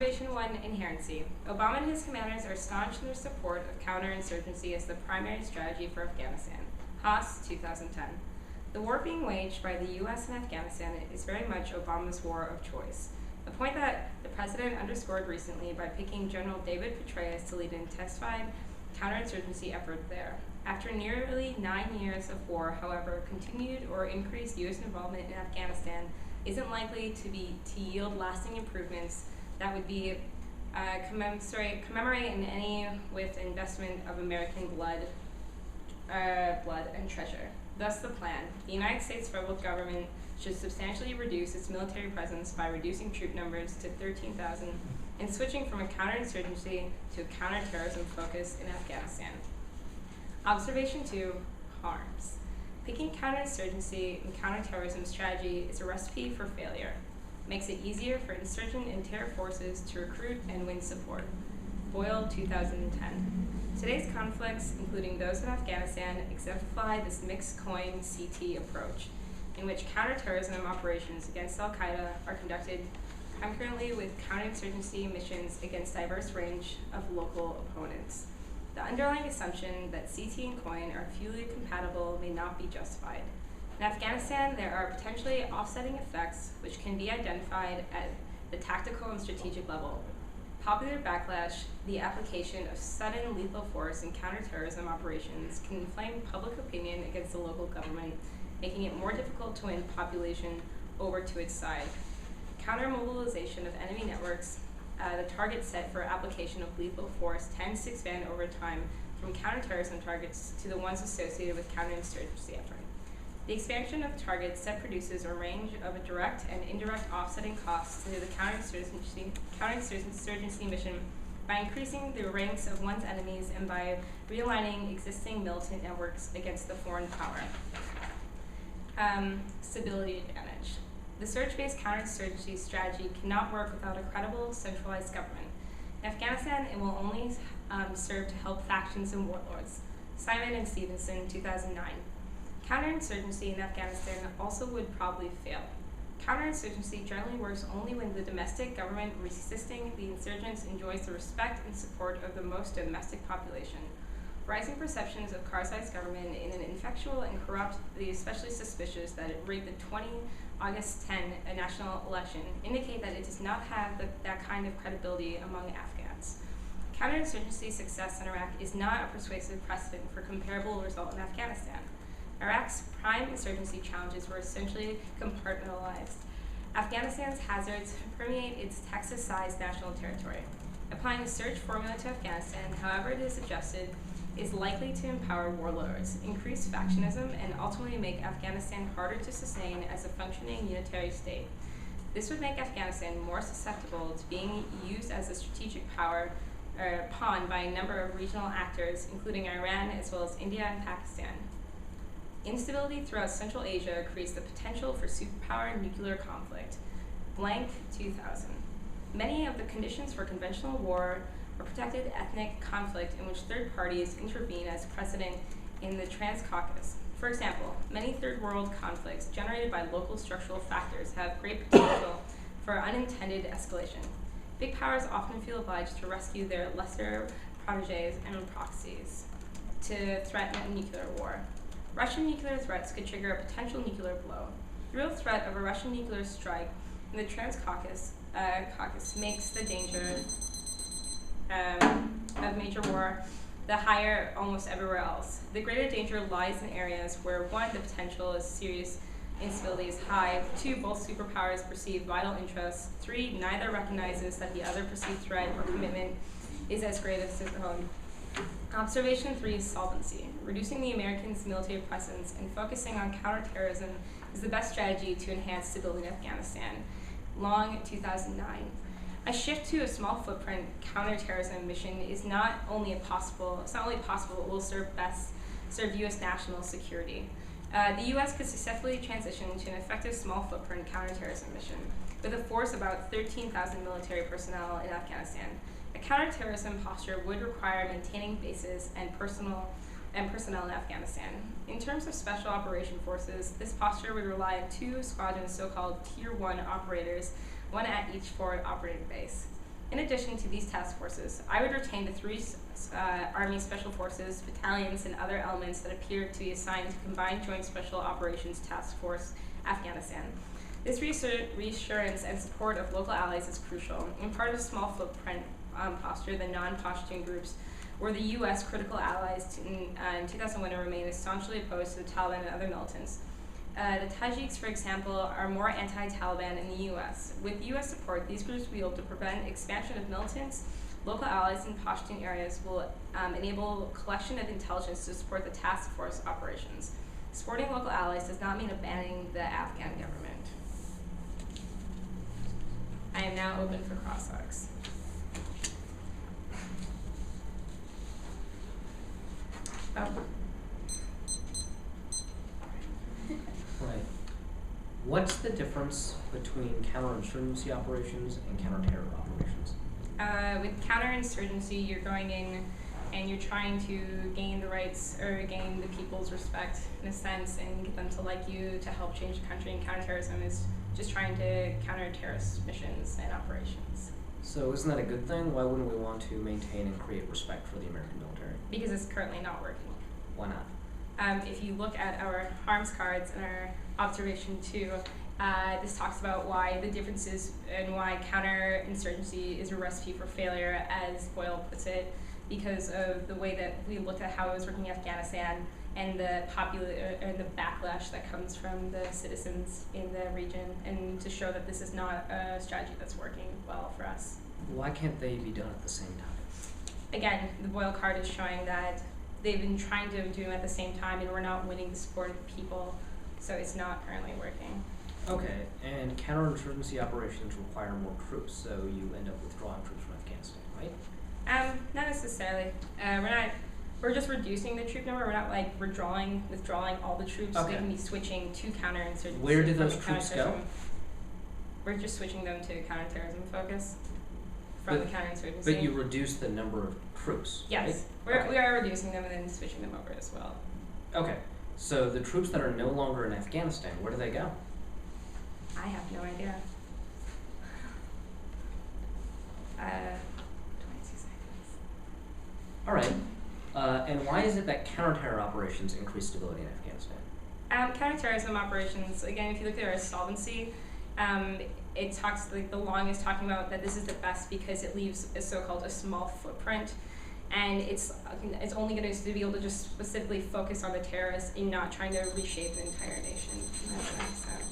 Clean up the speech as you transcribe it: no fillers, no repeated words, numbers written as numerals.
Observation 1, Inherency. Obama and his commanders are staunch in their support of counterinsurgency as the primary strategy for Afghanistan. Haas, 2010. The war being waged by the U.S. in Afghanistan is very much Obama's war of choice, a point that the president underscored recently by picking General David Petraeus to lead an intensified counterinsurgency effort there. After nearly 9 years of war, however, continued or increased U.S. involvement in Afghanistan isn't likely to yield lasting improvements that would be commemorate in any with investment of American blood and treasure. Thus the plan. The United States federal government should substantially reduce its military presence by reducing troop numbers to 13,000 and switching from a counterinsurgency to a counter-terrorism focus in Afghanistan. Observation 2, harms. Picking counterinsurgency and counterterrorism strategy is a recipe for failure. Makes it easier for insurgent and terror forces to recruit and win support. Boyle, 2010. Today's conflicts, including those in Afghanistan, exemplify this mixed coin CT approach, in which counterterrorism operations against al-Qaeda are conducted concurrently with counterinsurgency missions against a diverse range of local opponents. The underlying assumption that CT and COIN are fully compatible may not be justified. In Afghanistan, there are potentially offsetting effects which can be identified at the tactical and strategic level. Popular backlash, the application of sudden lethal force in counterterrorism operations can inflame public opinion against the local government, making it more difficult to win population over to its side. Counter-mobilization of enemy networks, the target set for application of lethal force tends to expand over time from counterterrorism targets to the ones associated with counterinsurgency effort. The expansion of targets set produces a range of a direct and indirect offsetting costs to the counterinsurgency mission by increasing the ranks of one's enemies and by realigning existing militant networks against the foreign power. Stability advantage. The surge-based counterinsurgency strategy cannot work without a credible, centralized government. In Afghanistan, it will only serve to help factions and warlords. Simon and Stevenson, 2009. Counterinsurgency in Afghanistan also would probably fail. Counterinsurgency generally works only when the domestic government resisting the insurgents enjoys the respect and support of the most domestic population. Rising perceptions of Karzai's government in an ineffectual and corrupt, the especially suspicious that it rigged the August 10 national election indicate that it does not have that kind of credibility among Afghans. Counterinsurgency success in Iraq is not a persuasive precedent for comparable result in Afghanistan. Iraq's prime insurgency challenges were essentially compartmentalized. Afghanistan's hazards permeate its Texas-sized national territory. Applying the search formula to Afghanistan, however it is adjusted, is likely to empower warlords, increase factionism, and ultimately make Afghanistan harder to sustain as a functioning unitary state. This would make Afghanistan more susceptible to being used as a strategic pawn by a number of regional actors, including Iran as well as India and Pakistan. Instability throughout Central Asia creates the potential for superpower nuclear conflict. Blank, 2000. Many of the conditions for conventional war or protected ethnic conflict in which third parties intervene as precedent in the Trans-Caucasus. For example, many third world conflicts generated by local structural factors have great potential for unintended escalation. Big powers often feel obliged to rescue their lesser protégés and proxies to threaten a nuclear war. Russian nuclear threats could trigger a potential nuclear blow. The real threat of a Russian nuclear strike in the Trans-Caucasus makes the danger of major war the higher almost everywhere else. The greater danger lies in areas where 1, the potential of serious instability is high, 2, both superpowers perceive vital interests, 3, neither recognizes that the other perceived threat or commitment is as great as their own. Observation 3 is solvency. Reducing the Americans' military presence and focusing on counterterrorism is the best strategy to enhance stability in Afghanistan. Long, 2009. A shift to a small footprint counterterrorism mission is not only possible, it will serve U.S. national security. The U.S. could successfully transition to an effective small footprint counterterrorism mission with a force of about 13,000 military personnel in Afghanistan. A counterterrorism posture would require maintaining bases and personnel in Afghanistan. In terms of special operation forces, this posture would rely on 2 squadrons, so-called Tier 1 operators, 1 at each forward operating base. In addition to these task forces, I would retain the 3 Army Special Forces, battalions, and other elements that appear to be assigned to Combined Joint Special Operations Task Force, Afghanistan. This reassurance and support of local allies is crucial, and part of a small footprint posture, the non-Pashtun groups, were the U.S. critical allies in 2001 and remain staunchly opposed to the Taliban and other militants. The Tajiks, for example, are more anti-Taliban in the U.S. With U.S. support, these groups will be able to prevent expansion of militants. Local allies in Pashtun areas will enable collection of intelligence to support the task force operations. Supporting local allies does not mean abandoning the Afghan government. I am now open for crosstalks. Right. What's the difference between counter-insurgency operations and counter-terror operations? With counterinsurgency, you're going in and you're trying to gain the rights or gain the people's respect in a sense and get them to like you to help change the country. And counterterrorism is just trying to counter terrorist missions and operations. So isn't that a good thing? Why wouldn't we want to maintain and create respect for the American military? Because it's currently not working. Why not? If you look at our harms cards and our observation 2, this talks about why the differences and why counterinsurgency is a recipe for failure, as Boyle puts it, because of the way that we looked at how it was working in Afghanistan and the backlash that comes from the citizens in the region, and to show that this is not a strategy that's working well for us. Why can't they be done at the same time? Again, the Boyle card is showing that they've been trying to do them at the same time, and we're not winning the support of the people, so it's not currently working. Okay, and counterinsurgency operations require more troops, so you end up withdrawing troops from Afghanistan, right? Not necessarily. We're just reducing the troop number. We're not like withdrawing all the troops. Okay. We can be switching to counterinsurgency. Where do those troops go? We're just switching them to counterterrorism focus from the counterinsurgency. But you reduce the number of troops, yes, right? we are reducing them and then switching them over as well. Okay, so the troops that are no longer in Afghanistan, where do they go? I have no idea. 22 seconds. All right. And why is it that counter-terror operations increase stability in Afghanistan? Counterterrorism operations, again, if you look at our solvency, it talks, like the long is talking about that this is the best because it leaves a so-called a small footprint, and it's only going to be able to just specifically focus on the terrorists and not trying to reshape the entire nation. That makes sense.